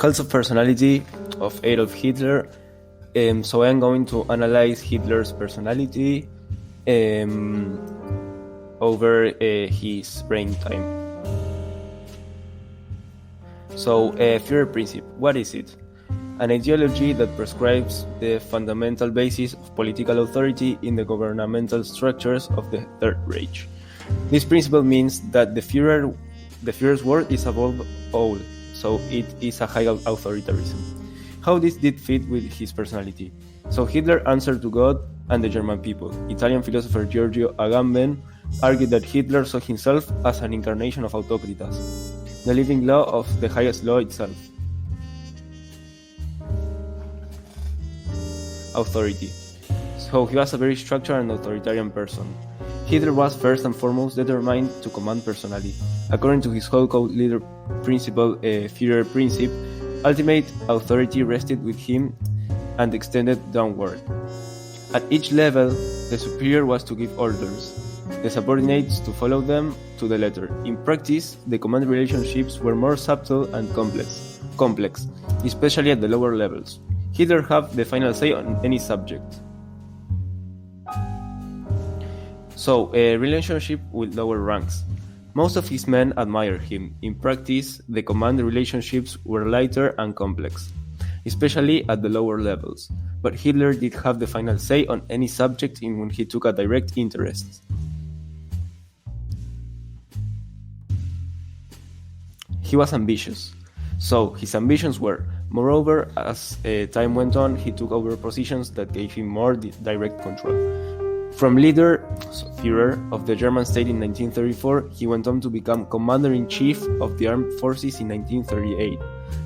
Cult of personality of Adolf Hitler. So I am going to analyze Hitler's personality over his reign time. So, Führer principle, what is it? An ideology that prescribes the fundamental basis of political authority in the governmental structures of the Third Reich. This principle means that the Führer's word is above all, so it is a high authoritarianism. How this did fit with his personality? So Hitler answered to God and the German people. Italian philosopher Giorgio Agamben argued that Hitler saw himself as an incarnation of Autocritas, the living law of the highest law itself. Authority. So he was a very structured and authoritarian person. Hitler was first and foremost determined to command personally. According to his whole code leader principle, Führer principle, ultimate authority rested with him and extended downward. At each level, the superior was to give orders, the subordinates to follow them to the letter. In practice, the command relationships were more subtle and complex, especially at the lower levels. Hitler had the final say on any subject. So, a relationship with lower ranks. Most of his men admired him. In practice, the command relationships were lighter and complex, especially at the lower levels. But Hitler did have the final say on any subject in which he took a direct interest. He was ambitious. So, his ambitions were. Moreover, as time went on, he took over positions that gave him more direct control. From leader, Führer, of the German state in 1934, he went on to become Commander-in-Chief of the Armed Forces in 1938,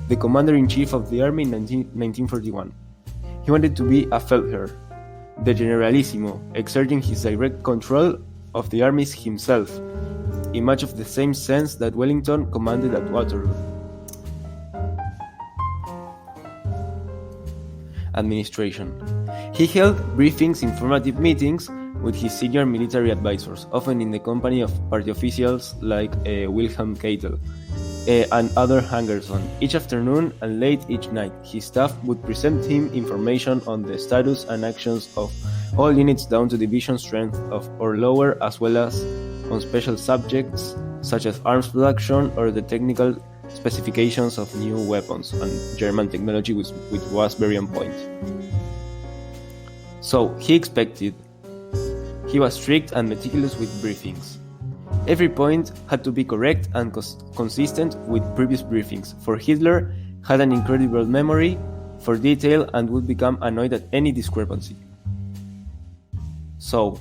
the Commander-in-Chief of the Army in 1941. He wanted to be a Feldherr, the Generalissimo, exerting his direct control of the armies himself, in much of the same sense that Wellington commanded at Waterloo. Administration. He held briefings, informative meetings with his senior military advisors, often in the company of party officials like Wilhelm Keitel and other hangers-on. Each afternoon and late each night, his staff would present him information on the status and actions of all units down to division strength or lower, as well as on special subjects such as arms production or the technical specifications of new weapons and German technology, which was very on point. So, he was strict and meticulous with briefings. Every point had to be correct and consistent with previous briefings, for Hitler had an incredible memory for detail and would become annoyed at any discrepancy. So,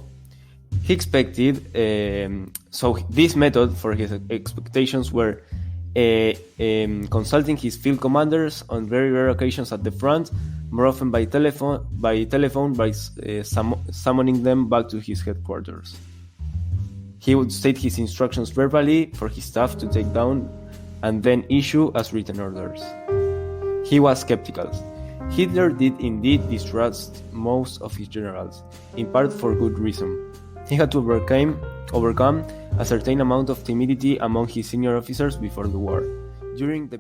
he expected, this method for his expectations were consulting his field commanders on very rare occasions at the front, more often by telephone summoning them back to his headquarters. He would state his instructions verbally for his staff to take down and then issue as written orders. He was skeptical. Hitler did indeed distrust most of his generals, in part for good reason. He had to overcome a certain amount of timidity among his senior officers before the war. During the